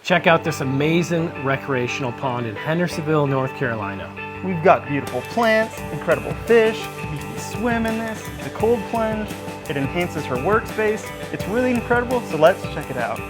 Check out this amazing recreational pond in Hendersonville, North Carolina. We've got beautiful plants, incredible fish, you can swim in this, it's a cold plunge, it enhances her workspace. It's really incredible, so let's check it out.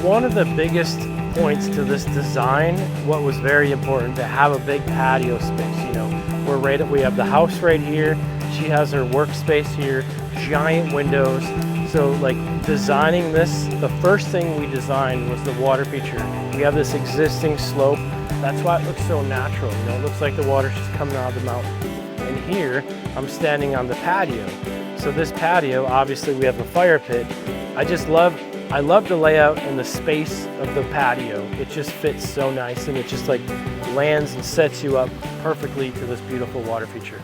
One of the biggest points to this design, what was very important, to have a big patio space. You know, we have the house right here, she has her workspace here, giant windows. So like designing this, the first thing we designed was the water feature. We have this existing slope. That's why it looks so natural. You know, it looks like the water's just coming out of the mountain. And here, I'm standing on the patio. So this patio, obviously we have a fire pit. I love the layout and the space of the patio. It just fits so nice, and it just like lands and sets you up perfectly to this beautiful water feature.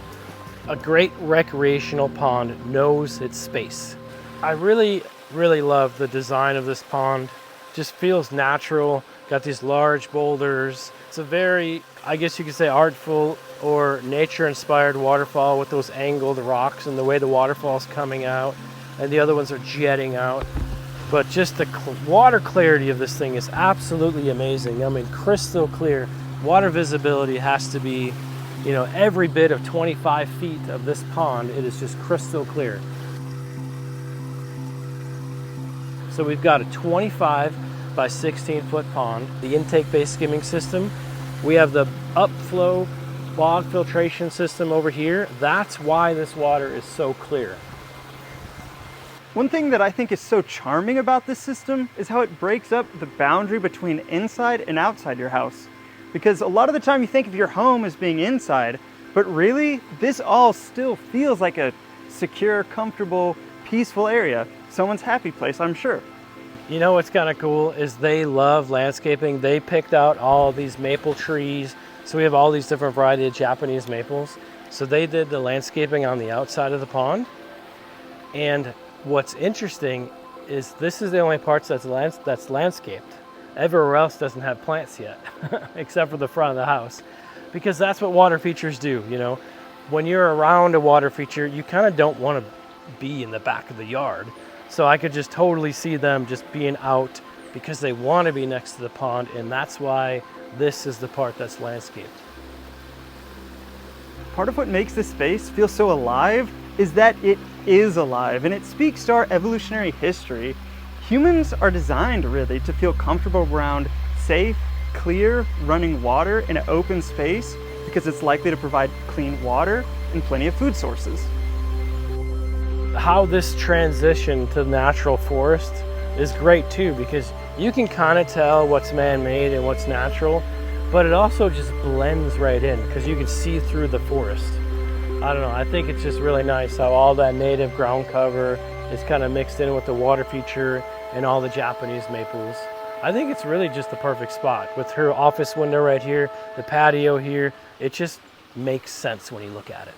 A great recreational pond knows its space. I really love the design of this pond. Just feels natural, got these large boulders. It's a very, I guess you could say, artful or nature-inspired waterfall with those angled rocks and the way the waterfall's coming out, and the other ones are jetting out. But just the water clarity of this thing is absolutely amazing. I mean, crystal clear. Water visibility has to be, you know, every bit of 25 feet of this pond, it is just crystal clear. So we've got a 25 by 16 foot pond, the intake-based skimming system. We have the upflow bog filtration system over here. That's why this water is so clear. One thing that I think is so charming about this system is how it breaks up the boundary between inside and outside your house. Because a lot of the time you think of your home as being inside, but really this all still feels like a secure, comfortable, peaceful area. Someone's happy place, I'm sure. You know what's kind of cool is they love landscaping. They picked out all these maple trees. So we have all these different variety of Japanese maples. So they did the landscaping on the outside of the pond. And what's interesting is this is the only parts that's landscaped. Everywhere else doesn't have plants yet, except for the front of the house. Because that's what water features do, you know. When you're around a water feature, you kind of don't want to be in the back of the yard. So I could just totally see them just being out because they want to be next to the pond, and that's why this is the part that's landscaped. Part of what makes this space feel so alive is that it is alive, and it speaks to our evolutionary history. Humans are designed really to feel comfortable around safe, clear, running water in an open space because it's likely to provide clean water and plenty of food sources. How this transition to natural forest is great too, because you can kind of tell what's man-made and what's natural, but it also just blends right in because you can see through the forest. I don't know, I think it's just really nice how all that native ground cover is kind of mixed in with the water feature and all the Japanese maples. I think it's really just the perfect spot. With her office window right here, the patio here, it just makes sense when you look at it.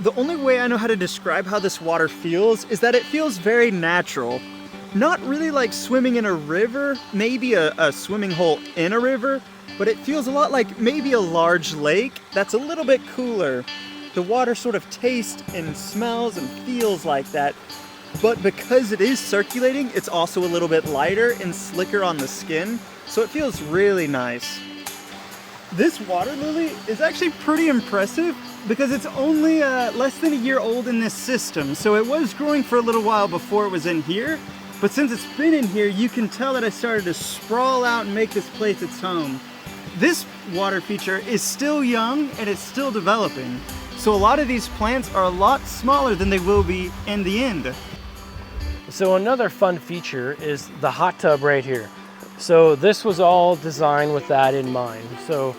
The only way I know how to describe how this water feels is that it feels very natural. Not really like swimming in a river, maybe a swimming hole in a river, but it feels a lot like maybe a large lake that's a little bit cooler. The water sort of tastes and smells and feels like that, but because it is circulating, it's also a little bit lighter and slicker on the skin, so it feels really nice. This water lily is actually pretty impressive because it's only less than a year old in this system, so it was growing for a little while before it was in here, but since it's been in here, you can tell that it started to sprawl out and make this place its home. This water feature is still young and it's still developing, so a lot of these plants are a lot smaller than they will be in the end. So another fun feature is the hot tub right here. So this was all designed with that in mind. So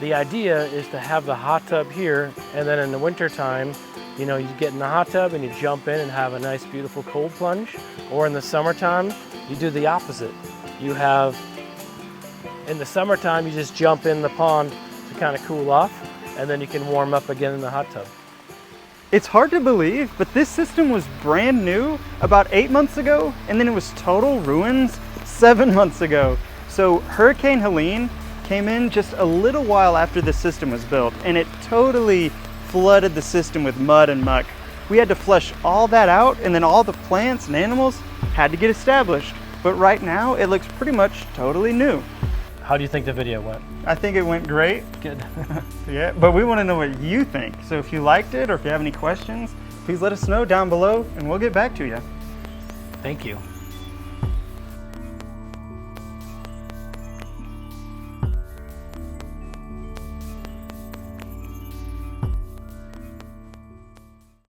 the idea is to have the hot tub here, and then in the winter time, you know, you get in the hot tub and you jump in and have a nice beautiful cold plunge. Or in the summertime, you do the opposite. You have, in the summertime, you just jump in the pond to kind of cool off, and then you can warm up again in the hot tub. It's hard to believe, but this system was brand new about 8 months ago, and then it was total ruins 7 months ago. So Hurricane Helene came in just a little while after the system was built, and it totally flooded the system with mud and muck. we had to flush all that out, and then all the plants and animals had to get established. But right now, it looks pretty much totally new. How do you think the video went? I think it went great. Good. Yeah, but we want to know what you think. So if you liked it or if you have any questions, please let us know down below and we'll get back to you. Thank you.